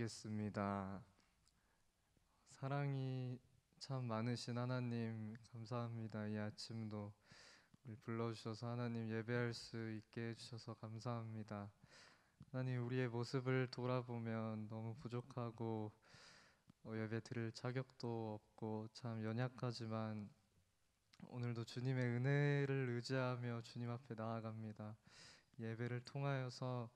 기도하겠습니다. 사랑이 참 많으신 하나님 감사합니다. 이 아침도 우리 불러주셔서 하나님 예배할 수 있게 해주셔서 감사합니다. 하나님, 우리의 모습을 돌아보면 너무 부족하고 예배 드릴 자격도 없고 참 연약하지만 오늘도 주님의 은혜를 의지하며 주님 앞에 나아갑니다. 예배를 통하여서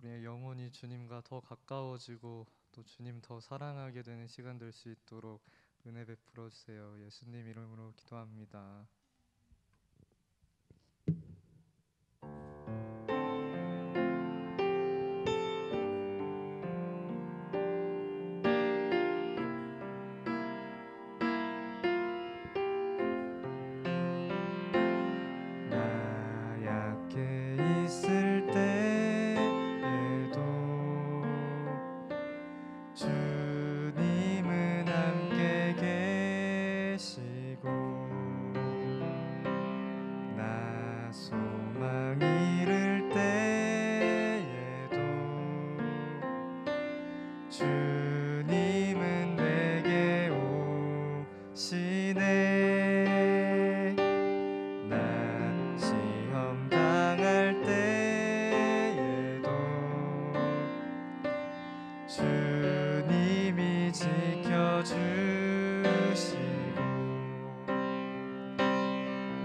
우리의 영혼이 주님과 더 가까워지고 또 주님 더 사랑하게 되는 시간 될 수 있도록 은혜 베풀어 주세요. 예수님 이름으로 기도합니다. 나 약해 있을 때에도 주님은 함께 계시고 나 소망 잃을 때에도 주님은 내게 오시네. 나 시험 당할 때에도 주님이 지켜주시고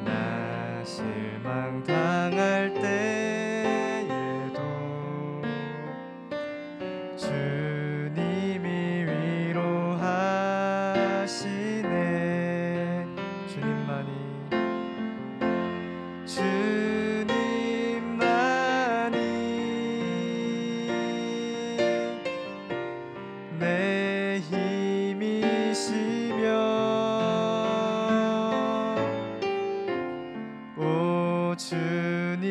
나 실망 당할 때에도 주님이 위로하시네. 주님만이 내 힘이시며 오 주님만이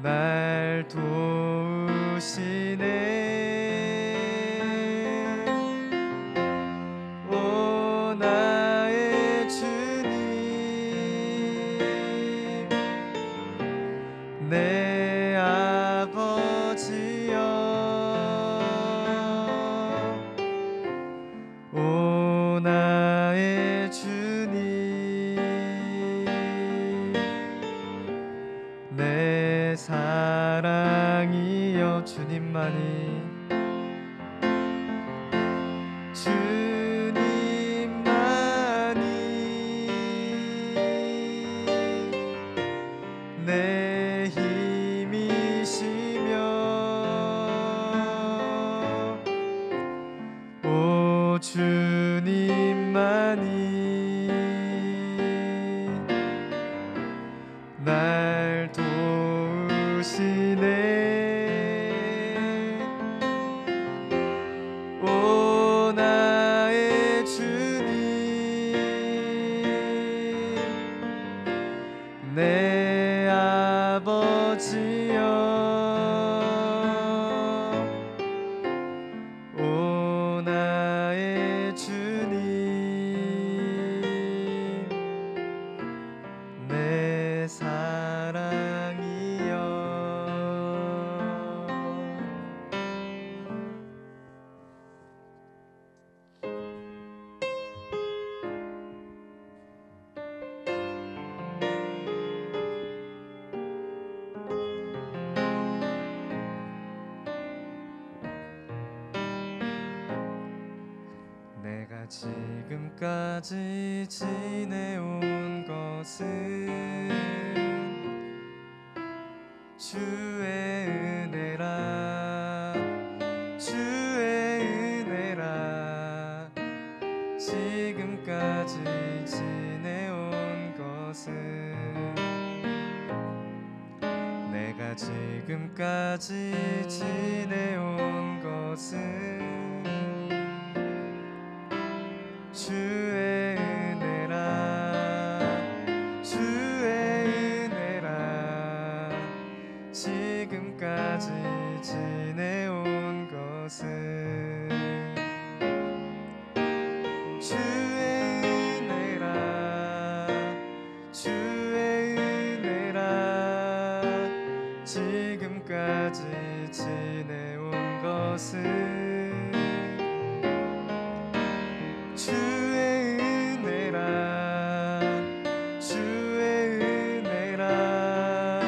날 도우시네. 오 나의 주님 내 아버지여 오 나의 주님 내 사랑이여 주님만이 내 힘이시며 오 주님만이 날 도우시네. 오 나의 주님 내 아버지여 오 나의 주님 내 사랑이여. 내가 지금까지 지내온 것은 주의 은혜라 주의 은혜라. 지금까지 지내온 것은 내가 지금까지 지내온 것은 주의 은혜라 주의 은혜라. 지금까지 지내온 것은 주의 은혜라 주의 은혜라. 지금까지 지내온 것은 주의 은혜라 주의 은혜라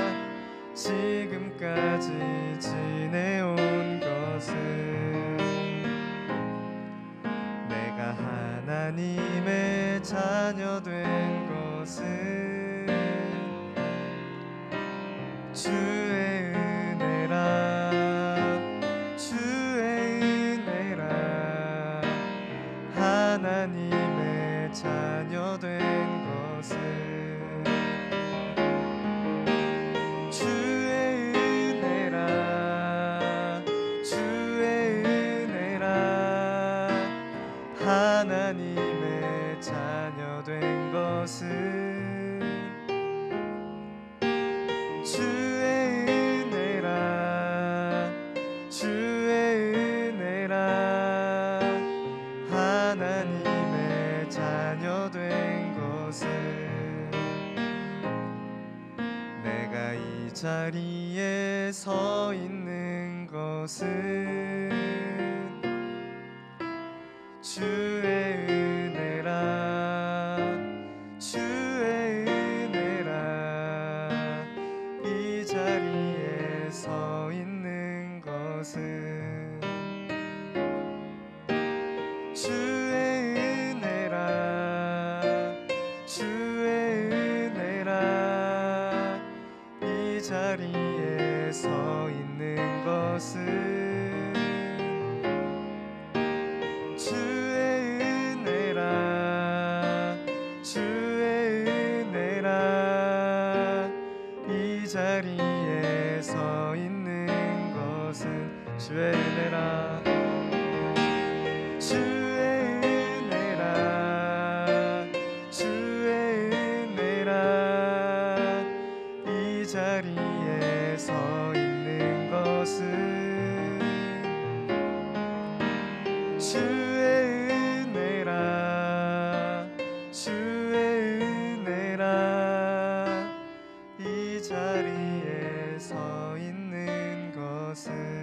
지금까지 지내온 것은 내가 하나님의 자녀 된 것은 주의 은혜라 주의 은혜라 하나님의 자녀 된 것은 주의 은혜라 주의 은혜라 하나님의 자녀 된 것은 주의 은혜라 주의 은혜라 하나님의 자녀 된 것은 내가 이 자리에 서 있는 것은 주의 은혜라 주의 은혜라 이 자리에 서 있는 것은 주의 은혜라 주의 은혜라 이 자리에 서 있는 것은 주의 은혜라 주의 은혜라 이 자리에 서 있는 것은 주의 은혜라 주의 은혜라 주의 은혜라 이 자리에 서 있는 것은 주의 은혜라 주의 은혜라 이 자리에 서 있는 것은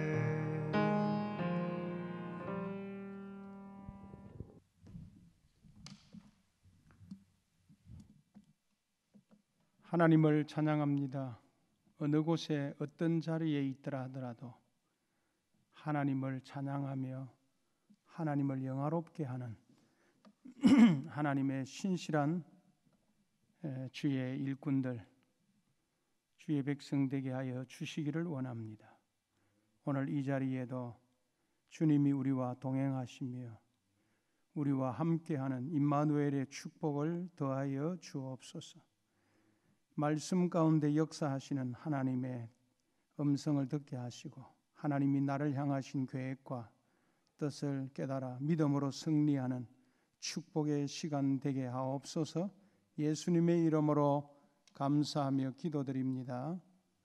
하나님을 찬양합니다. 어느 곳에 어떤 자리에 있더라 하더라도 하나님을 찬양하며 하나님을 영화롭게 하는 하나님의 신실한 주의 일꾼들, 주의 백성 되게 하여 주시기를 원합니다. 오늘 이 자리에도 주님이 우리와 동행하시며 우리와 함께하는 임마누엘의 축복을 더하여 주옵소서. 말씀 가운데 역사하시는 하나님의 음성을 듣게 하시고 하나님이 나를 향하신 계획과 뜻을 깨달아 믿음으로 승리하는 축복의 시간 되게 하옵소서. 예수님의 이름으로 감사하며 기도드립니다.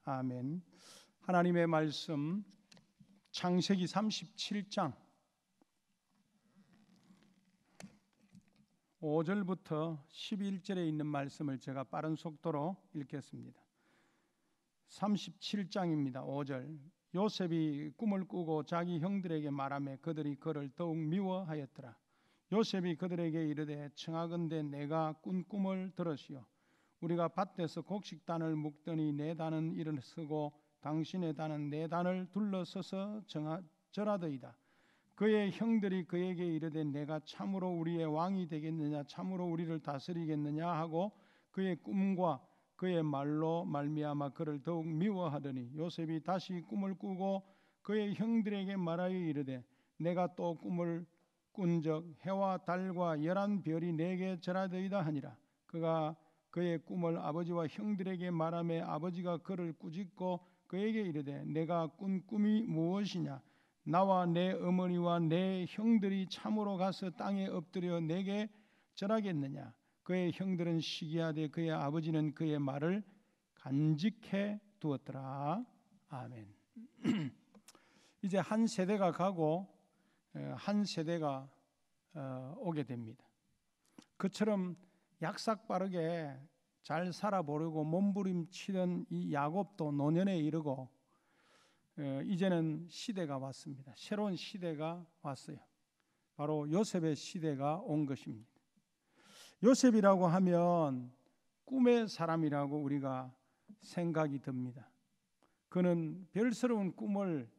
아멘. 하나님의 말씀 창세기 37장 5절부터 11절에 있는 말씀을 제가 빠른 속도로 읽겠습니다. 37장입니다. 5절. 요셉이 꿈을 꾸고 자기 형들에게 말하며 그들이 그를 더욱 미워하였더라. 요셉이 그들에게 이르되 청하건대 내가 꾼 꿈을 들으시오. 우리가 밭에서 곡식단을 묶더니 내 단은 일어서고 당신의 단은 내 단을 둘러서서 절하더이다. 그의 형들이 그에게 이르되 내가 참으로 우리의 왕이 되겠느냐 참으로 우리를 다스리겠느냐 하고 그의 꿈과 그의 말로 말미암아 그를 더욱 미워하더니 요셉이 다시 꿈을 꾸고 그의 형들에게 말하여 이르되 내가 또 꿈을 꾼적 해와 달과 11별이 내게 절하더이다 하니라. 그가 그의 꿈을 아버지와 형들에게 말하며 아버지가 그를 꾸짖고 그에게 이르되 내가 꾼 꿈이 무엇이냐 나와 내 어머니와 내 형들이 참으로 가서 땅에 엎드려 내게 절하겠느냐. 그의 형들은 시기하되 그의 아버지는 그의 말을 간직해 두었더라. 아멘. 이제 한 세대가 가고 한 세대가 오게 됩니다. 그처럼 약삭빠르게 잘 살아보려고 몸부림치던 이 야곱도 노년에 이르고 이제는 시대가 왔습니다. 새로운 시대가 왔어요. 바로 요셉의 시대가 온 것입니다. 요셉이라고 하면 꿈의 사람이라고 우리가 생각이 듭니다. 그는 별스러운 꿈을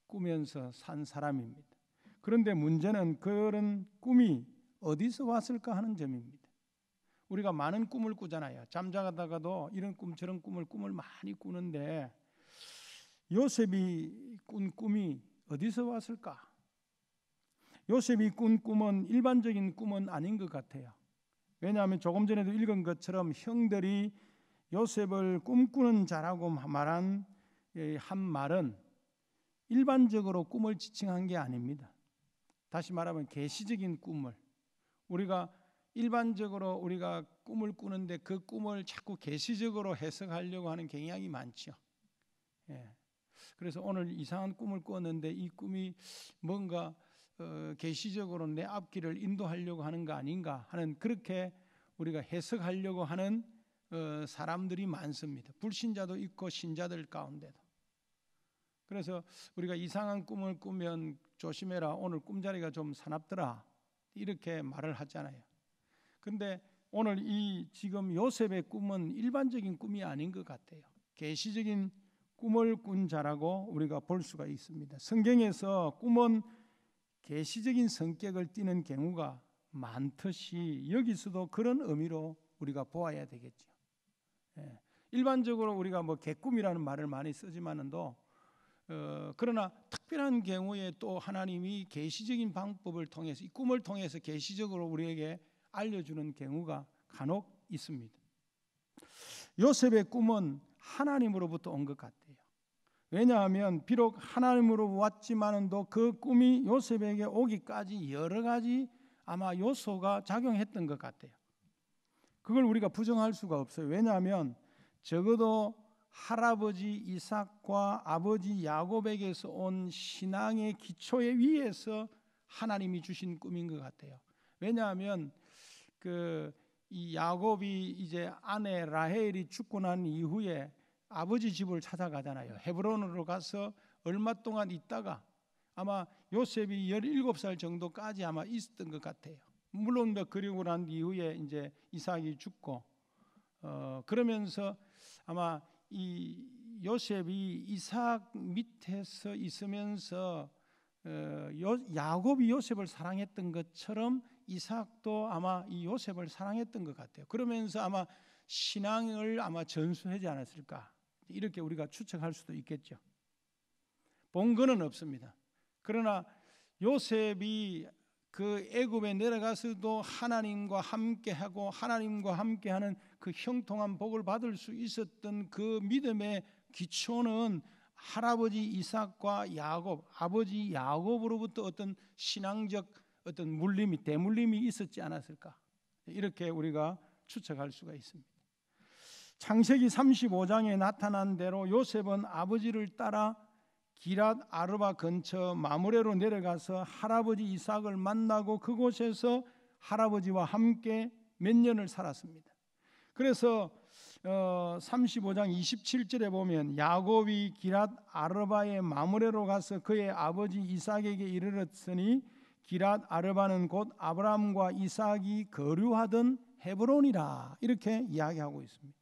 꾸면서 산 사람입니다. 그런데 문제는 그런 꿈이 어디서 왔을까 하는 점입니다. 우리가 많은 꿈을 꾸잖아요. 잠자다가도 이런 꿈 저런 꿈을 많이 꾸는데 요셉이 꾼 꿈이 어디서 왔을까? 요셉이 꾼 꿈은 일반적인 꿈은 아닌 것 같아요. 왜냐하면 조금 전에도 읽은 것처럼 형들이 요셉을 꿈꾸는 자라고 말한 한 말은 일반적으로 꿈을 지칭한 게 아닙니다. 다시 말하면 계시적인 꿈을 우리가 일반적으로 우리가 꿈을 꾸는데 그 꿈을 자꾸 계시적으로 해석하려고 하는 경향이 많죠. 그래서 오늘 이상한 꿈을 꿨는데 이 꿈이 뭔가 계시적으로 내 앞길을 인도하려고 하는 거 아닌가 하는 그렇게 우리가 해석하려고 하는 사람들이 많습니다. 불신자도 있고 신자들 가운데도. 그래서 우리가 이상한 꿈을 꾸면 조심해라. 오늘 꿈자리가 좀 사납더라. 이렇게 말을 하잖아요. 근데 오늘 이 지금 요셉의 꿈은 일반적인 꿈이 아닌 것 같아요. 계시적인 꿈을 꾼 자라고 우리가 볼 수가 있습니다. 성경에서 꿈은 계시적인 성격을 띠는 경우가 많듯이 여기서도 그런 의미로 우리가 보아야 되겠죠. 일반적으로 우리가 뭐 개꿈이라는 말을 많이 쓰지만은도 그러나 특별한 경우에 또 하나님이 계시적인 방법을 통해서 이 꿈을 통해서 계시적으로 우리에게 알려주는 경우가 간혹 있습니다. 요셉의 꿈은 하나님으로부터 온 것 같아요. 왜냐하면 비록 하나님으로 왔지만도 그 꿈이 요셉에게 오기까지 여러 가지 아마 요소가 작용했던 것 같아요. 그걸 우리가 부정할 수가 없어요. 왜냐하면 적어도 할아버지 이삭과 아버지 야곱에게서 온 신앙의 기초에 위에서 하나님이 주신 꿈인 것 같아요. 왜냐하면 이 야곱이 이제 아내 라헬이 죽고 난 이후에 아버지 집을 찾아가잖아요. 헤브론으로 가서 얼마 동안 있다가 아마 요셉이 17살 정도까지 아마 있었던 것 같아요. 물론 그리고 난 이후에 이제 이삭이 죽고 그러면서 아마 이 요셉이 이삭 밑에서 있으면서 야곱이 요셉을 사랑했던 것처럼 이삭도 아마 이 요셉을 사랑했던 것 같아요. 그러면서 아마 신앙을 아마 전수하지 않았을까 이렇게 우리가 추측할 수도 있겠죠. 본건은 없습니다. 그러나 요셉이 그 애굽에 내려가서도 하나님과 함께하고 하나님과 함께하는 그 형통한 복을 받을 수 있었던 그 믿음의 기초는 할아버지 이삭과 야곱, 아버지 야곱으로부터 어떤 신앙적 어떤 물림이 대물림이 있었지 않았을까 이렇게 우리가 추측할 수가 있습니다. 창세기 35장에 나타난 대로 요셉은 아버지를 따라 기랏 아르바 근처 마므레로 내려가서 할아버지 이삭을 만나고 그곳에서 할아버지와 함께 몇 년을 살았습니다. 그래서 35장 27절에 보면 야곱이 기랏 아르바의 마므레로 가서 그의 아버지 이삭에게 이르렀으니 기랏 아르바는 곧 아브라함과 이삭이 거류하던 헤브론이라 이렇게 이야기하고 있습니다.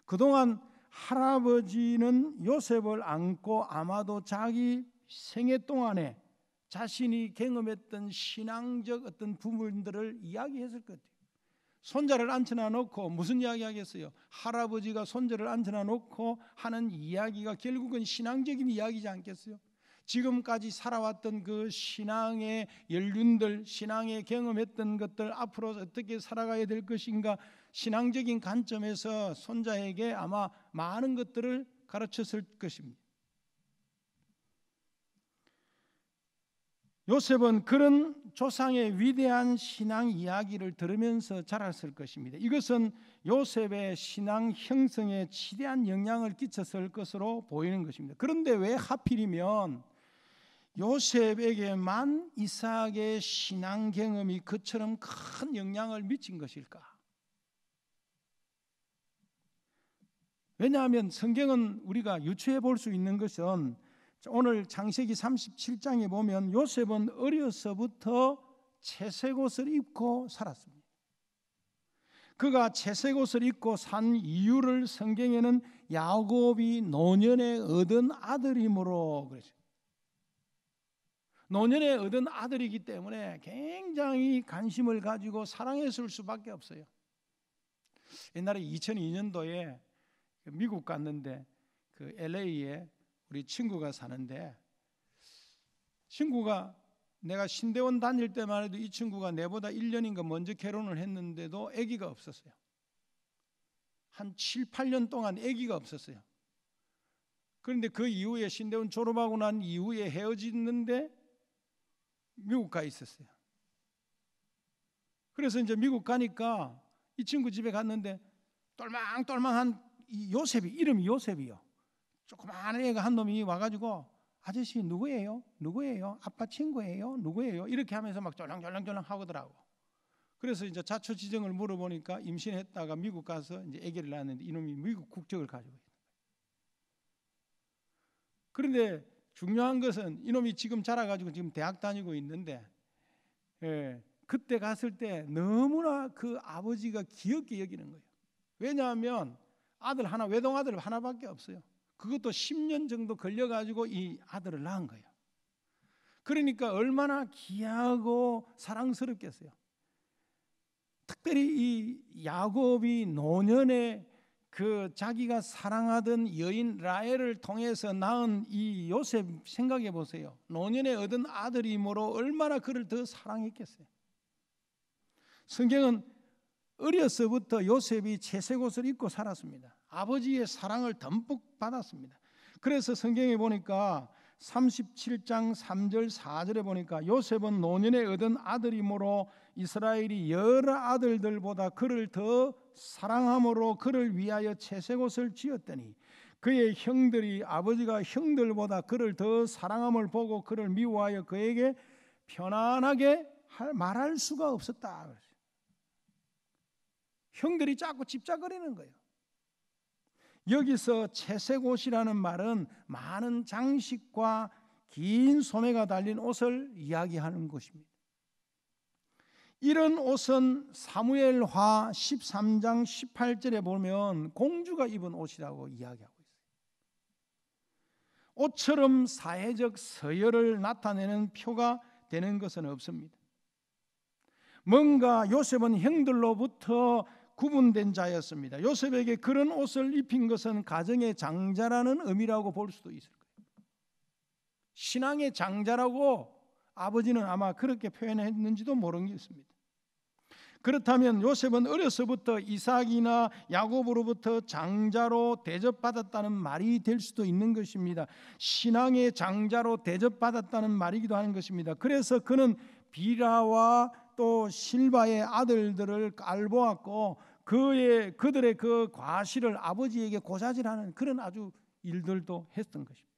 그동안 할아버지는 요셉을 안고 아마도 자기 생애 동안에 자신이 경험했던 신앙적 어떤 부분들을 이야기했을 것 같아요. 손자를 앉혀놔 놓고 무슨 이야기 하겠어요? 할아버지가 손자를 앉혀놔 놓고 하는 이야기가 결국은 신앙적인 이야기지 않겠어요? 지금까지 살아왔던 그 신앙의 연륜들, 신앙의 경험했던 것들 앞으로 어떻게 살아가야 될 것인가 신앙적인 관점에서 손자에게 아마 많은 것들을 가르쳤을 것입니다. 요셉은 그런 조상의 위대한 신앙 이야기를 들으면서 자랐을 것입니다. 이것은 요셉의 신앙 형성에 지대한 영향을 끼쳤을 것으로 보이는 것입니다. 그런데 왜 하필이면 요셉에게만 이삭의 신앙 경험이 그처럼 큰 영향을 미친 것일까? 왜냐하면 성경은 우리가 유추해 볼 수 있는 것은 오늘 창세기 37장에 보면 요셉은 어려서부터 채색 옷을 입고 살았습니다. 그가 채색 옷을 입고 산 이유를 성경에는 야곱이 노년에 얻은 아들이므로 그러죠. 노년에 얻은 아들이기 때문에 굉장히 관심을 가지고 사랑했을 수밖에 없어요. 옛날에 2002년도에 미국 갔는데 그 LA에 우리 친구가 사는데, 친구가 내가 신대원 다닐 때만 해도 이 친구가 내보다 1년인가 먼저 결혼을 했는데도 아기가 없었어요. 한 7, 8년 동안 아기가 없었어요. 그런데 그 이후에 신대원 졸업하고 난 이후에 헤어졌는데 미국 가 있었어요. 그래서 이제 미국 가니까 이 친구 집에 갔는데 똘망똘망한 이 요셉이, 이름이 요셉이요. 조그마한 애가 한 놈이 와가지고 아저씨 누구예요? 누구예요? 아빠 친구예요? 누구예요? 이렇게 하면서 막 쫄랑쫄랑쫄랑 하더라고. 그래서 이제 자초지정을 물어보니까 임신했다가 미국 가서 이제 아기를 낳았는데 이놈이 미국 국적을 가지고 있는 거예요. 그런데 중요한 것은 이놈이 지금 자라가지고 지금 대학 다니고 있는데, 그때 갔을 때 너무나 그 아버지가 귀엽게 여기는 거예요. 왜냐하면 아들 하나, 외동 아들 하나밖에 없어요. 그것도 10년 정도 걸려가지고 이 아들을 낳은 거예요. 그러니까 얼마나 귀하고 사랑스럽겠어요. 특별히 이 야곱이 노년에 그 자기가 사랑하던 여인 라헬을 통해서 낳은 이 요셉 생각해 보세요. 노년에 얻은 아들이므로 얼마나 그를 더 사랑했겠어요. 성경은 어려서부터 요셉이 채색 옷을 입고 살았습니다. 아버지의 사랑을 듬뿍 받았습니다. 그래서 성경에 보니까 37장 3절 4절에 보니까 요셉은 노년에 얻은 아들이므로 이스라엘이 여러 아들들보다 그를 더 사랑함으로 그를 위하여 채색 옷을 지었더니 그의 형들이 아버지가 형들보다 그를 더 사랑함을 보고 그를 미워하여 그에게 편안하게 말할 수가 없었다. 형들이 자꾸 집착거리는 거예요. 여기서 채색 옷이라는 말은 많은 장식과 긴 소매가 달린 옷을 이야기하는 것입니다. 이런 옷은 사무엘하 13장 18절에 보면 공주가 입은 옷이라고 이야기하고 있어요. 옷처럼 사회적 서열을 나타내는 표가 되는 것은 없습니다. 뭔가 요셉은 형들로부터 구분된 자였습니다. 요셉에게 그런 옷을 입힌 것은 가정의 장자라는 의미라고 볼 수도 있을 거예요. 신앙의 장자라고 아버지는 아마 그렇게 표현했는지도 모르겠습니다. 그렇다면 요셉은 어려서부터 이삭이나 야곱으로부터 장자로 대접받았다는 말이 될 수도 있는 것입니다. 신앙의 장자로 대접받았다는 말이기도 하는 것입니다. 그래서 그는 비라와 또 실바의 아들들을 깔보았고 그들의 그 과실을 아버지에게 고자질하는 그런 아주 일들도 했던 것입니다.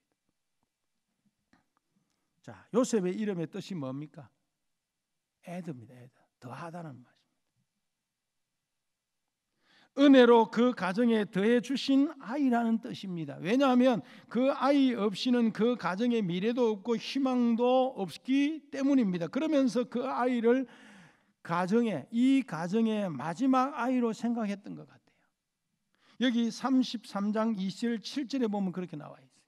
자, 요셉의 이름의 뜻이 뭡니까? 에드입니다. 에드. 더하다는 말입니다. 은혜로 그 가정에 더해 주신 아이라는 뜻입니다. 왜냐하면 그 아이 없이는 그 가정에 미래도 없고 희망도 없기 때문입니다. 그러면서 그 아이를 이 가정의 마지막 아이로 생각했던 것 같아요. 여기 33장 2절 7절에 보면 그렇게 나와 있어요.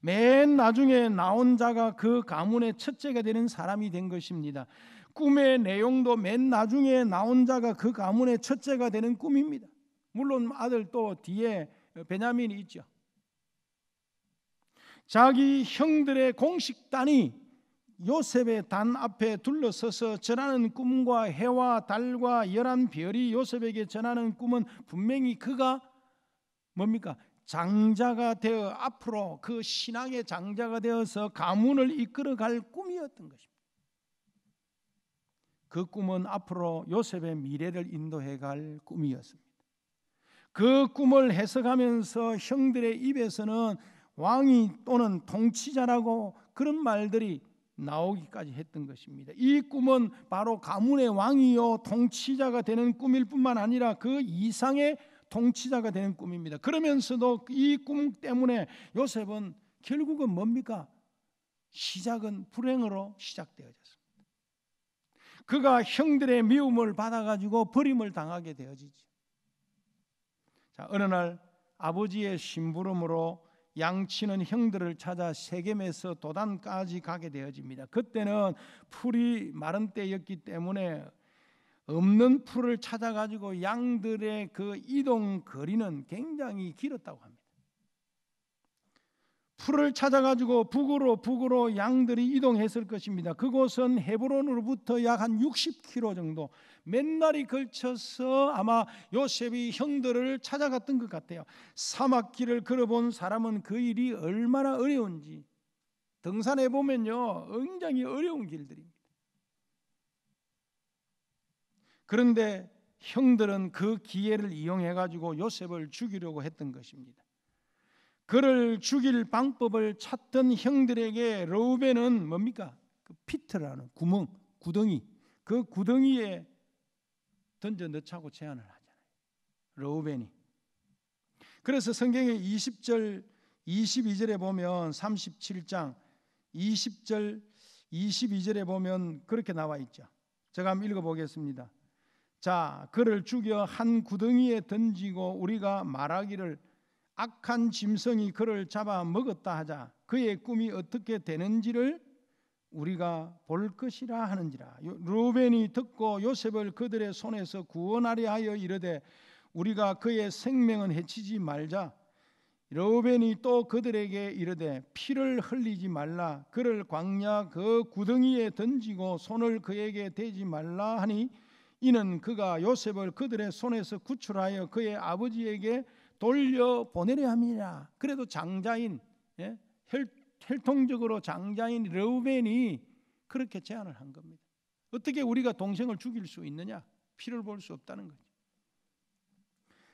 맨 나중에 나온 자가 그 가문의 첫째가 되는 사람이 된 것입니다. 꿈의 내용도 맨 나중에 나온 자가 그 가문의 첫째가 되는 꿈입니다. 물론 아들 또 뒤에 베냐민이 있죠. 자기 형들의 공식단이 요셉의 단 앞에 둘러서서 전하는 꿈과 해와 달과 열한 별이 요셉에게 전하는 꿈은 분명히 그가 뭡니까? 장자가 되어 앞으로 그 신앙의 장자가 되어서 가문을 이끌어갈 꿈이었던 것입니다. 그 꿈은 앞으로 요셉의 미래를 인도해갈 꿈이었습니다. 그 꿈을 해석하면서 형들의 입에서는 왕이 또는 통치자라고 그런 말들이 나오기까지 했던 것입니다. 이 꿈은 바로 가문의 왕이요 통치자가 되는 꿈일 뿐만 아니라 그 이상의 통치자가 되는 꿈입니다. 그러면서도 이 꿈 때문에 요셉은 결국은 뭡니까? 시작은 불행으로 시작되어졌습니다. 그가 형들의 미움을 받아가지고 버림을 당하게 되어지죠. 자, 어느 날 아버지의 심부름으로 양치는 형들을 찾아 세겜에서 도단까지 가게 되어집니다. 그때는 풀이 마른 때였기 때문에 없는 풀을 찾아가지고 양들의 그 이동 거리는 굉장히 길었다고 합니다. 풀을 찾아가지고 북으로 양들이 이동했을 것입니다. 그곳은 헤브론으로부터 약 한 60km 정도 맨날이 걸쳐서 아마 요셉이 형들을 찾아갔던 것 같아요. 사막길을 걸어본 사람은 그 일이 얼마나 어려운지 등산해 보면요 굉장히 어려운 길들입니다. 그런데 형들은 그 기회를 이용해 가지고 요셉을 죽이려고 했던 것입니다. 그를 죽일 방법을 찾던 형들에게 르우벤은 뭡니까? 그 피트라는 구덩이, 그 구덩이에 던져 넣자고 제안을 하잖아요. 르우벤이. 그래서 성경의 20절, 22절에 보면 37장 20절, 22절에 보면 그렇게 나와 있죠. 제가 한번 읽어보겠습니다. 자, 그를 죽여 한 구덩이에 던지고 우리가 말하기를 악한 짐승이 그를 잡아 먹었다 하자. 그의 꿈이 어떻게 되는지를 우리가 볼 것이라 하는지라. 르우벤이 듣고 요셉을 그들의 손에서 구원하려 하여 이르되 우리가 그의 생명은 해치지 말자. 르우벤이 또 그들에게 이르되 피를 흘리지 말라. 그를 광야 그 구덩이에 던지고 손을 그에게 대지 말라 하니 이는 그가 요셉을 그들의 손에서 구출하여 그의 아버지에게 돌려보내려 함이라. 그래도 장자인, 혈통적으로 장자인 르우벤이 그렇게 제안을 한 겁니다. 어떻게 우리가 동생을 죽일 수 있느냐? 피를 볼 수 없다는 거죠.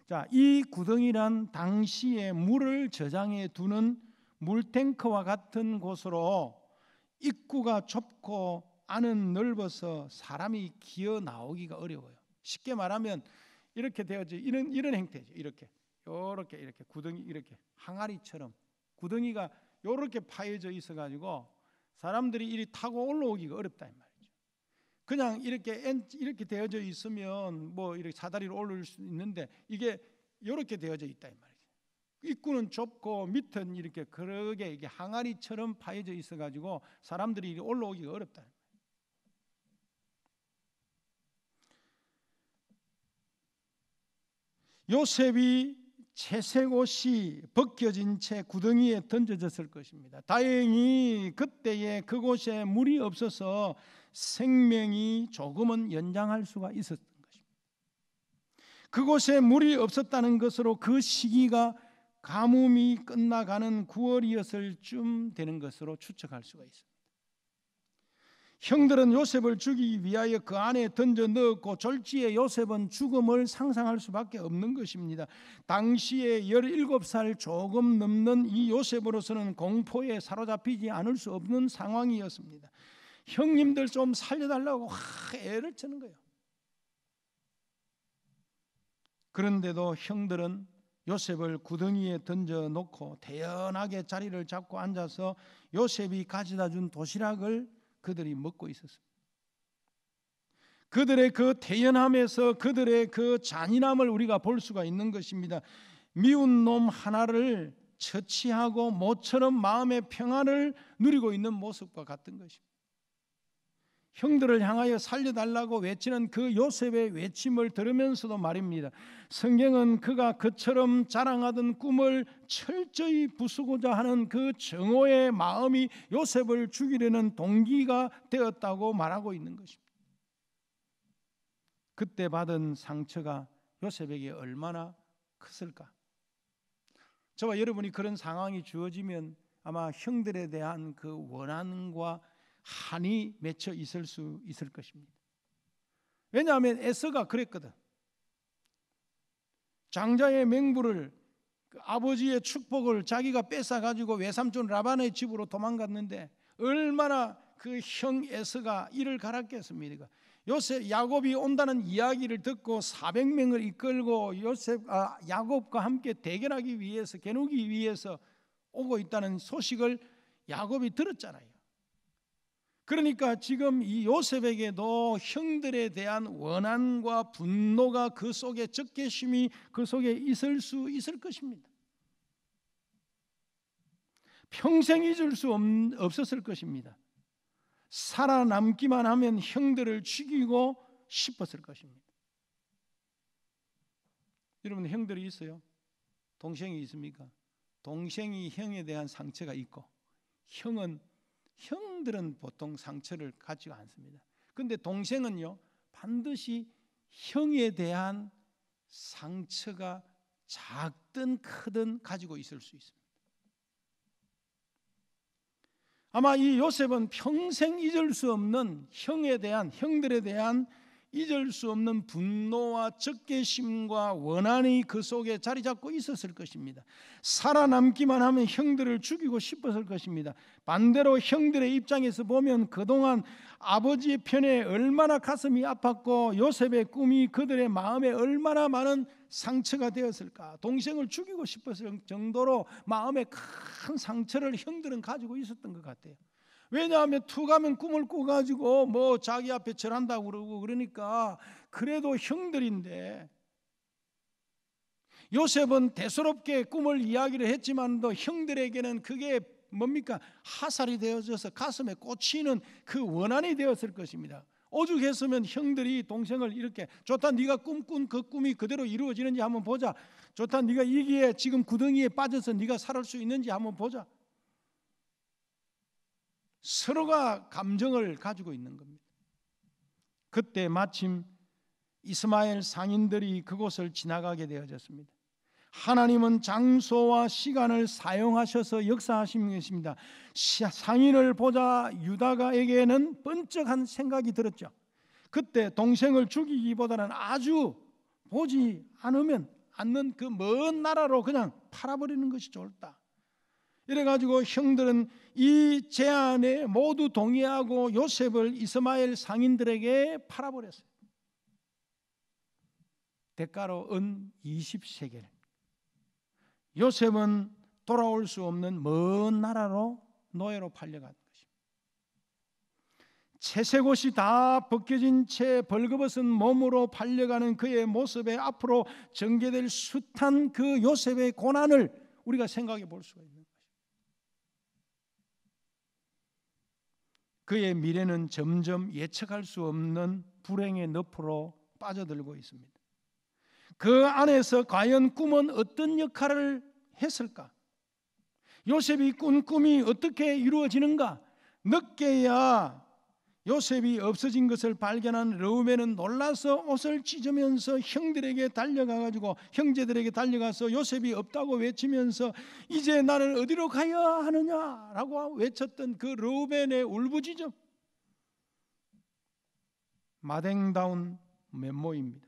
자, 이 구덩이란 당시에 물을 저장해 두는 물탱크와 같은 곳으로 입구가 좁고 안은 넓어서 사람이 기어 나오기가 어려워요. 쉽게 말하면 이렇게 되어져 이런 형태죠. 이렇게 구덩이 이렇게 항아리처럼 구덩이가 이렇게 파여져 있어가지고 사람들이 이리 타고 올라오기가 어렵다 이 말이죠. 그냥 이렇게 되어져 있으면 뭐 이렇게 사다리로 올라올 수 있는데 이게 이렇게 되어져 있다 이 말이죠. 입구는 좁고 밑은 이렇게 그러게 이게 항아리처럼 파여져 있어가지고 사람들이 이리 올라오기가 어렵다. 요셉이 채색 옷이 벗겨진 채 구덩이에 던져졌을 것입니다. 다행히 그때에 그곳에 물이 없어서 생명이 조금은 연장할 수가 있었던 것입니다. 그곳에 물이 없었다는 것으로 그 시기가 가뭄이 끝나가는 9월이었을 쯤 되는 것으로 추측할 수가 있습니다. 형들은 요셉을 죽이기 위하여 그 안에 던져 넣었고 졸지에 요셉은 죽음을 상상할 수밖에 없는 것입니다. 당시에 17살 조금 넘는 이 요셉으로서는 공포에 사로잡히지 않을 수 없는 상황이었습니다. 형님들 좀 살려달라고 애를 치는 거예요. 그런데도 형들은 요셉을 구덩이에 던져 놓고 태연하게 자리를 잡고 앉아서 요셉이 가져다 준 도시락을 그들이 먹고 있었습니다. 그들의 그 태연함에서 그들의 그 잔인함을 우리가 볼 수가 있는 것입니다. 미운 놈 하나를 처치하고 모처럼 마음의 평안을 누리고 있는 모습과 같은 것입니다. 형들을 향하여 살려달라고 외치는 그 요셉의 외침을 들으면서도 말입니다. 성경은 그가 그처럼 자랑하던 꿈을 철저히 부수고자 하는 그 정오의 마음이 요셉을 죽이려는 동기가 되었다고 말하고 있는 것입니다. 그때 받은 상처가 요셉에게 얼마나 컸을까? 저와 여러분이 그런 상황이 주어지면 아마 형들에 대한 그 원한과 한이 맺혀 있을 수 있을 것입니다. 왜냐하면 에서가 그랬거든. 장자의 맹부를 아버지의 축복을 자기가 뺏어가지고 외삼촌 라반의 집으로 도망갔는데 얼마나 그 형 에서가 이를 갈았겠습니까? 야곱이 온다는 이야기를 듣고 400명을 이끌고 야곱과 함께 대결하기 위해서 겨누기 위해서 오고 있다는 소식을 야곱이 들었잖아요. 그러니까 지금 이 요셉에게도 형들에 대한 원한과 분노가 그 속에 적개심이 그 속에 있을 수 있을 것입니다. 평생 잊을 수 없었을 것입니다. 살아남기만 하면 형들을 죽이고 싶었을 것입니다. 여러분, 형들이 있어요? 동생이 있습니까? 동생이 형에 대한 상처가 있고, 형들은 보통 상처를 가지고 않습니다. 그런데 동생은요, 반드시 형에 대한 상처가 작든 크든 가지고 있을 수 있습니다. 아마 이 요셉은 평생 잊을 수 없는 형들에 대한 잊을 수 없는 분노와 적개심과 원한이 그 속에 자리 잡고 있었을 것입니다. 살아남기만 하면 형들을 죽이고 싶었을 것입니다. 반대로 형들의 입장에서 보면 그동안 아버지의 편에 얼마나 가슴이 아팠고 요셉의 꿈이 그들의 마음에 얼마나 많은 상처가 되었을까. 동생을 죽이고 싶었을 정도로 마음에 큰 상처를 형들은 가지고 있었던 것 같아요. 왜냐하면 투가면 꿈을 꿔가지고 뭐 자기 앞에 절한다고 그러고 그러니까 그래도 형들인데, 요셉은 대수롭게 꿈을 이야기를 했지만도 형들에게는 그게 뭡니까? 하살이 되어져서 가슴에 꽂히는 그 원한이 되었을 것입니다. 오죽했으면 형들이 동생을 이렇게 좋다, 네가 꿈꾼 그 꿈이 그대로 이루어지는지 한번 보자. 좋다, 네가 이기에 지금 구덩이에 빠져서 네가 살을 수 있는지 한번 보자. 서로가 감정을 가지고 있는 겁니다. 그때 마침 이스마엘 상인들이 그곳을 지나가게 되어졌습니다. 하나님은 장소와 시간을 사용하셔서 역사하신 것입니다. 상인을 보자 유다가에게는 번쩍한 생각이 들었죠. 그때 동생을 죽이기보다는 아주 보지 않는 그 먼 나라로 그냥 팔아버리는 것이 좋다. 이래가지고 형들은 이 제안에 모두 동의하고 요셉을 이스마엘 상인들에게 팔아버렸어요. 대가로 은 20세겔. 요셉은 돌아올 수 없는 먼 나라로 노예로 팔려간 것입니다. 채색옷이 다 벗겨진 채 벌거벗은 몸으로 팔려가는 그의 모습에 앞으로 전개될 숱한 그 요셉의 고난을 우리가 생각해 볼 수가 있는 것입니다. 그의 미래는 점점 예측할 수 없는 불행의 늪으로 빠져들고 있습니다. 그 안에서 과연 꿈은 어떤 역할을 했을까? 요셉이 꾼 꿈이 어떻게 이루어지는가? 늦게야 요셉이 없어진 것을 발견한 르우벤은 놀라서 옷을 찢으면서 형제들에게 달려가서 요셉이 없다고 외치면서 이제 나는 어디로 가야 하느냐라고 외쳤던 그 르우벤의 울부짖음, 마댕다운 면모입니다.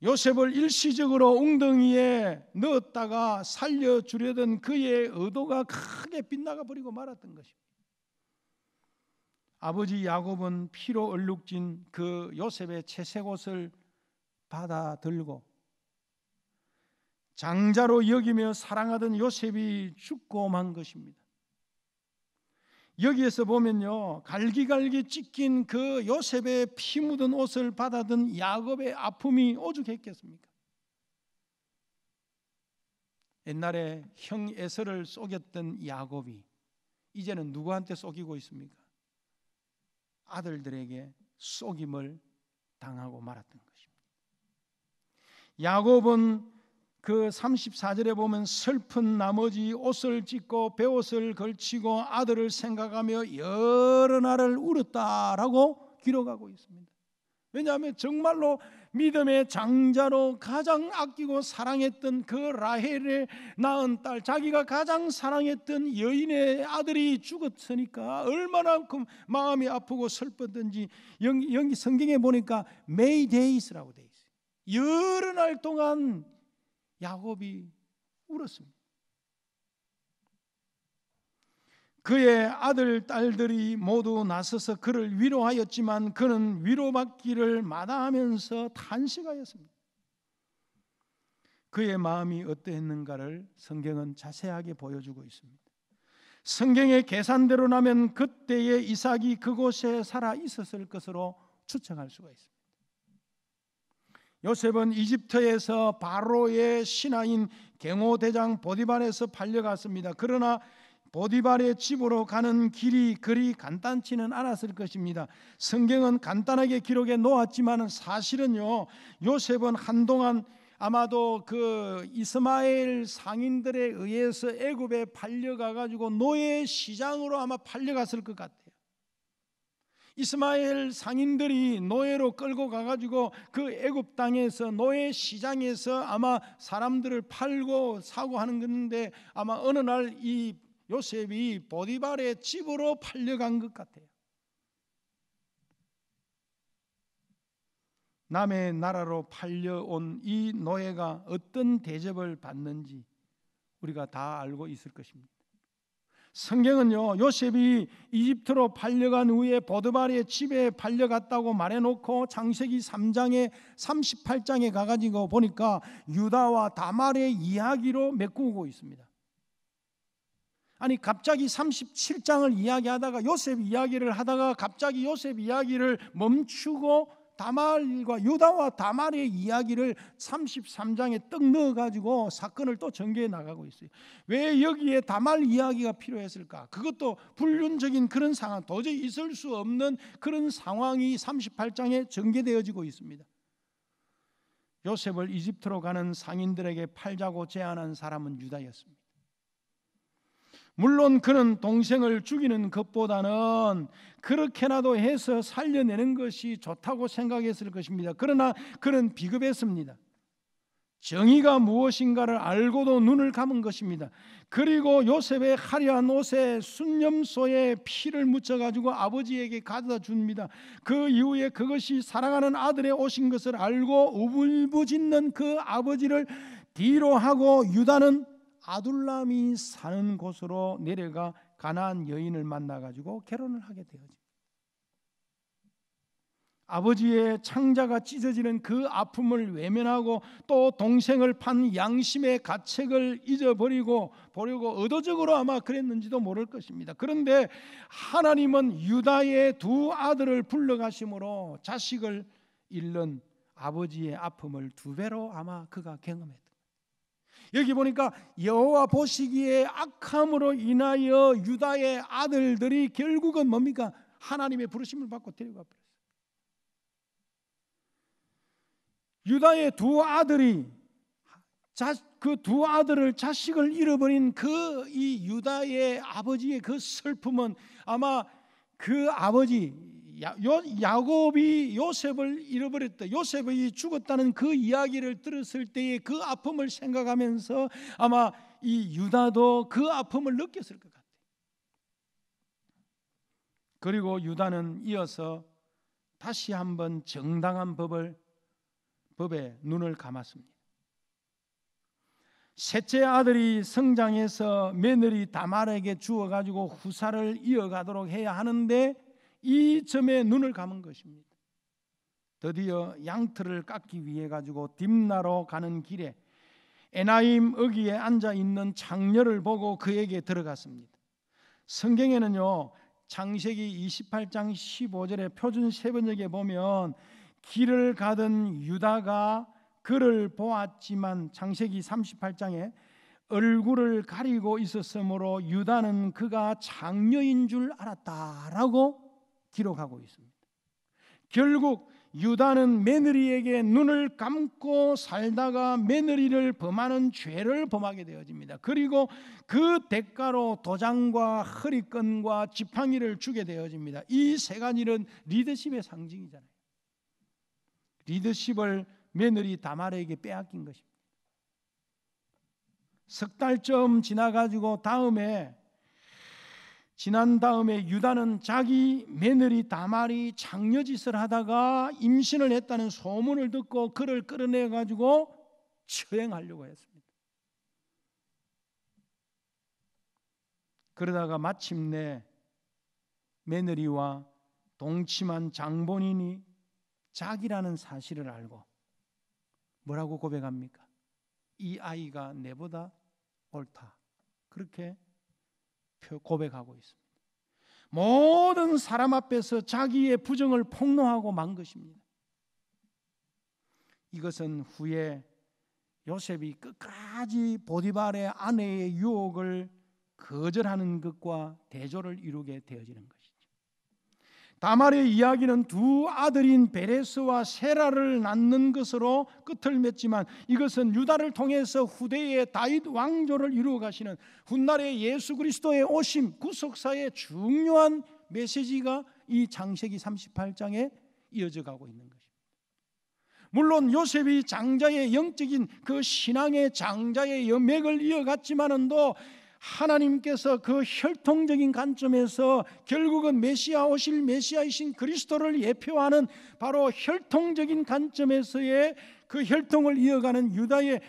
요셉을 일시적으로 웅덩이에 넣었다가 살려주려던 그의 의도가 크게 빗나가 버리고 말았던 것입니다. 아버지 야곱은 피로 얼룩진 그 요셉의 채색옷을 받아들고 장자로 여기며 사랑하던 요셉이 죽고 만 것입니다. 여기에서 보면요, 갈기갈기 찢긴 그 요셉의 피 묻은 옷을 받아든 야곱의 아픔이 오죽했겠습니까? 옛날에 형 에서를 속였던 야곱이 이제는 누구한테 속이고 있습니까? 아들들에게 속임을 당하고 말았던 것입니다. 야곱은 그 34절에 보면 슬픈 나머지 옷을 찢고 베옷을 걸치고 아들을 생각하며 여러 날을 울었다라고 기록하고 있습니다. 왜냐하면 정말로 믿음의 장자로 가장 아끼고 사랑했던 그 라헬의 낳은 딸, 자기가 가장 사랑했던 여인의 아들이 죽었으니까 얼마나 그 마음이 아프고 슬펐던지 여기 성경에 보니까 May Days라고 돼 있어요. 여러 날 동안 야곱이 울었습니다. 그의 아들, 딸들이 모두 나서서 그를 위로하였지만 그는 위로받기를 마다하면서 탄식하였습니다. 그의 마음이 어떠했는가를 성경은 자세하게 보여주고 있습니다. 성경의 계산대로라면 그때의 이삭이 그곳에 살아 있었을 것으로 추측할 수가 있습니다. 요셉은 이집트에서 바로의 신하인 경호대장 보디발에서 팔려갔습니다. 그러나 보디발의 집으로 가는 길이 그리 간단치는 않았을 것입니다. 성경은 간단하게 기록해 놓았지만 사실은요, 요셉은 한동안 아마도 그 이스마엘 상인들에 의해서 애굽에 팔려가 가지고 노예 시장으로 아마 팔려갔을 것 같아요. 이스마엘 상인들이 노예로 끌고 가가지고 그 애굽 땅에서 노예 시장에서 아마 사람들을 팔고 사고 하는 건데, 아마 어느 날 이 요셉이 보디발의 집으로 팔려간 것 같아요. 남의 나라로 팔려온 이 노예가 어떤 대접을 받는지 우리가 다 알고 있을 것입니다. 성경은요, 요셉이 이집트로 팔려간 후에 보디발의 집에 팔려갔다고 말해놓고 창세기 3장에 38장에 가가지고 보니까 유다와 다말의 이야기로 메꾸고 있습니다. 아니, 갑자기 37장을 이야기하다가 요셉 이야기를 하다가 갑자기 요셉 이야기를 멈추고 다말과 유다와 다말의 이야기를 33장에 떡 넣어가지고 사건을 또 전개해 나가고 있어요. 왜 여기에 다말 이야기가 필요했을까? 그것도 불륜적인 그런 상황, 도저히 있을 수 없는 그런 상황이 38장에 전개되어지고 있습니다. 요셉을 이집트로 가는 상인들에게 팔자고 제안한 사람은 유다였습니다. 물론 그는 동생을 죽이는 것보다는 그렇게라도 해서 살려내는 것이 좋다고 생각했을 것입니다. 그러나 그는 비겁했습니다. 정의가 무엇인가를 알고도 눈을 감은 것입니다. 그리고 요셉의 화려한 옷에 순념소에 피를 묻혀가지고 아버지에게 가져다 줍니다. 그 이후에 그것이 사랑하는 아들의 옷인 것을 알고 우불부짖는 그 아버지를 뒤로 하고 유다는 아둘람이 사는 곳으로 내려가 가나안 여인을 만나가지고 결혼을 하게 되어집니다. 아버지의 창자가 찢어지는 그 아픔을 외면하고 또 동생을 판 양심의 가책을 잊어버리고 보려고 의도적으로 아마 그랬는지도 모를 것입니다. 그런데 하나님은 유다의 두 아들을 불러가심으로 자식을 잃는 아버지의 아픔을 두 배로 아마 그가 경험했다. 여기 보니까 여호와 보시기에 악함으로 인하여 유다의 아들들이 결국은 뭡니까? 하나님의 부르심을 받고 데려가 버렸어요. 유다의 두 아들이 그 두 아들을 자식을 잃어버린 그 이 유다의 아버지의 그 슬픔은 아마 그 아버지 야곱이 요셉을 잃어버렸다, 요셉이 죽었다는 그 이야기를 들었을 때의 그 아픔을 생각하면서 아마 이 유다도 그 아픔을 느꼈을 것 같아요. 그리고 유다는 이어서 다시 한번 정당한 법에 눈을 감았습니다. 셋째 아들이 성장해서 며느리 다말에게 주어가지고 후사를 이어가도록 해야 하는데 이 점에 눈을 감은 것입니다. 드디어 양털을 깎기 위해 가지고 딥나로 가는 길에 에나임 어귀에 앉아 있는 창녀를 보고 그에게 들어갔습니다. 성경에는요, 창세기 28장 15절에 표준 세번역에 보면 길을 가던 유다가 그를 보았지만 창세기 38장에 얼굴을 가리고 있었으므로 유다는 그가 창녀인 줄 알았다라고 기록하고 있습니다. 결국 유다는 며느리에게 눈을 감고 살다가 며느리를 범하는 죄를 범하게 되어집니다. 그리고 그 대가로 도장과 허리끈과 지팡이를 주게 되어집니다. 이 세 가지는 리더십의 상징이잖아요. 리더십을 며느리 다말에게 빼앗긴 것입니다. 석 달쯤 지나가지고 지난 다음에 유다는 자기 며느리 다말이 창녀짓을 하다가 임신을 했다는 소문을 듣고 그를 끌어내 가지고 처형하려고 했습니다. 그러다가 마침내 며느리와 동침한 장본인이 자기라는 사실을 알고 뭐라고 고백합니까? 이 아이가 내보다 옳다. 그렇게 고백하고 있습니다. 모든 사람 앞에서 자기의 부정을 폭로하고 만 것입니다. 이것은 후에 요셉이 끝까지 보디발의 아내의 유혹을 거절하는 것과 대조를 이루게 되어지는 것이죠. 다말의 이야기는 두 아들인 베레스와 세라를 낳는 것으로 끝을 맺지만 이것은 유다를 통해서 후대의 다윗 왕조를 이루어 가시는 훗날의 예수 그리스도의 오심 구속사의 중요한 메시지가 이 창세기 38장에 이어져 가고 있는 것입니다. 물론 요셉이 장자의 영적인 그 신앙의 장자의 맥을 이어갔지만은도 하나님께서 그 혈통적인 관점에서 결국은 메시아 오실 메시아이신 그리스도를 예표하는 바로 혈통적인 관점에서의 그 혈통을 이어가는 유다의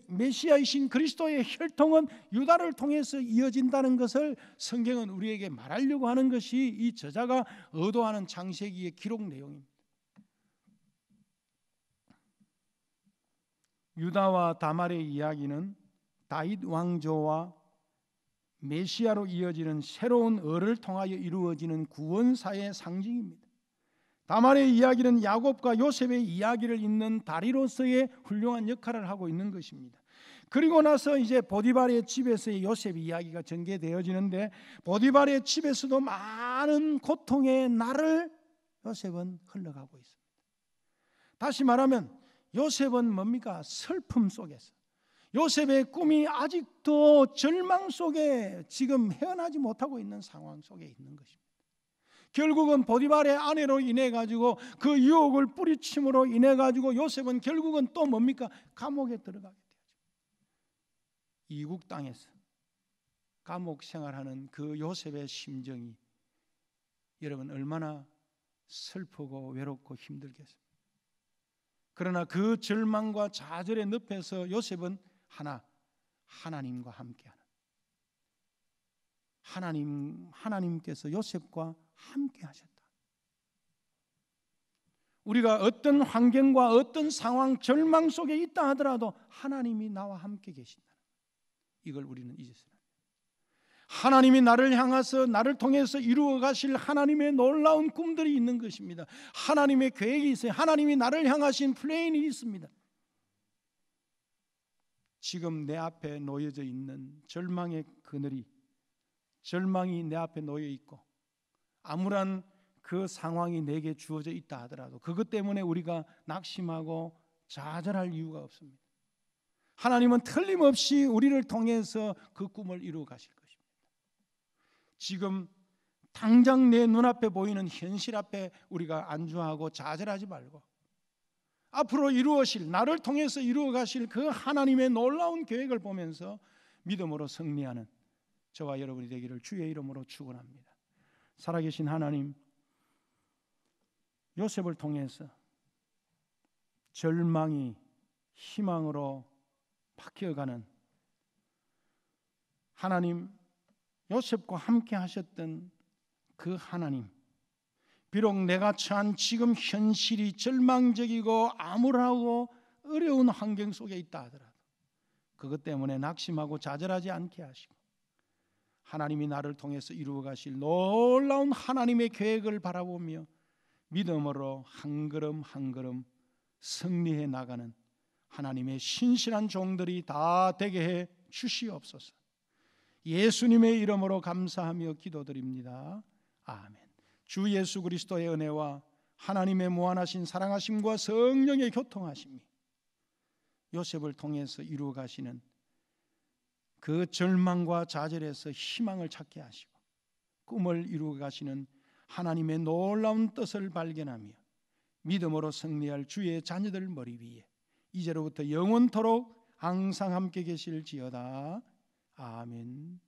메시아이신 그리스도의 혈통은 유다를 통해서 이어진다는 것을 성경은 우리에게 말하려고 하는 것이 이 저자가 의도하는 창세기의 기록 내용입니다. 유다와 다말의 이야기는 다윗 왕조와 메시아로 이어지는 새로운 을을 통하여 이루어지는 구원사의 상징입니다. 다말의 이야기는 야곱과 요셉의 이야기를 잇는 다리로서의 훌륭한 역할을 하고 있는 것입니다. 그리고 나서 이제 보디발의 집에서의 요셉 이야기가 전개되어지는데 보디발의 집에서도 많은 고통의 날을 요셉은 흘러가고 있습니다. 다시 말하면 요셉은 뭡니까? 슬픔 속에서 요셉의 꿈이 아직도 절망 속에 지금 헤어나지 못하고 있는 상황 속에 있는 것입니다. 결국은 보디발의 아내로 인해 가지고 그 유혹을 뿌리침으로 인해 가지고 요셉은 결국은 또 뭡니까? 감옥에 들어가게 되죠. 이국 땅에서 감옥 생활하는 그 요셉의 심정이 여러분 얼마나 슬프고 외롭고 힘들겠습니까? 그러나 그 절망과 좌절의 늪에서 요셉은 하나님과 함께하는 하나님께서 요셉과 함께하셨다. 우리가 어떤 환경과 어떤 상황, 절망 속에 있다 하더라도 하나님이 나와 함께 계신다. 이걸 우리는 잊어서는 안 돼요. 하나님이 나를 향해서 나를 통해서 이루어 가실 하나님의 놀라운 꿈들이 있는 것입니다. 하나님의 계획이 있어요. 하나님이 나를 향하신 플랜이 있습니다. 지금 내 앞에 놓여져 있는 절망의 그늘이 절망이 내 앞에 놓여 있고 암울한 그 상황이 내게 주어져 있다 하더라도 그것 때문에 우리가 낙심하고 좌절할 이유가 없습니다. 하나님은 틀림없이 우리를 통해서 그 꿈을 이루어 가실 것입니다. 지금 당장 내 눈앞에 보이는 현실 앞에 우리가 안주하고 좌절하지 말고 앞으로 이루어질 나를 통해서 이루어 가실 그 하나님의 놀라운 계획을 보면서 믿음으로 승리하는 저와 여러분이 되기를 주의 이름으로 축원합니다. 살아계신 하나님, 요셉을 통해서 절망이 희망으로 바뀌어가는 하나님, 요셉과 함께 하셨던 그 하나님, 비록 내가 처한 지금 현실이 절망적이고 암울하고 어려운 환경 속에 있다 하더라도 그것 때문에 낙심하고 좌절하지 않게 하시고 하나님이 나를 통해서 이루어 가실 놀라운 하나님의 계획을 바라보며 믿음으로 한 걸음 한 걸음 승리해 나가는 하나님의 신실한 종들이 다 되게 해 주시옵소서. 예수님의 이름으로 감사하며 기도드립니다. 아멘. 주 예수 그리스도의 은혜와 하나님의 무한하신 사랑하심과 성령의 교통하심이 요셉을 통해서 이루어 가시는 그 절망과 좌절에서 희망을 찾게 하시고 꿈을 이루어 가시는 하나님의 놀라운 뜻을 발견하며 믿음으로 승리할 주의 자녀들 머리 위에 이제로부터 영원토록 항상 함께 계실지어다. 아멘.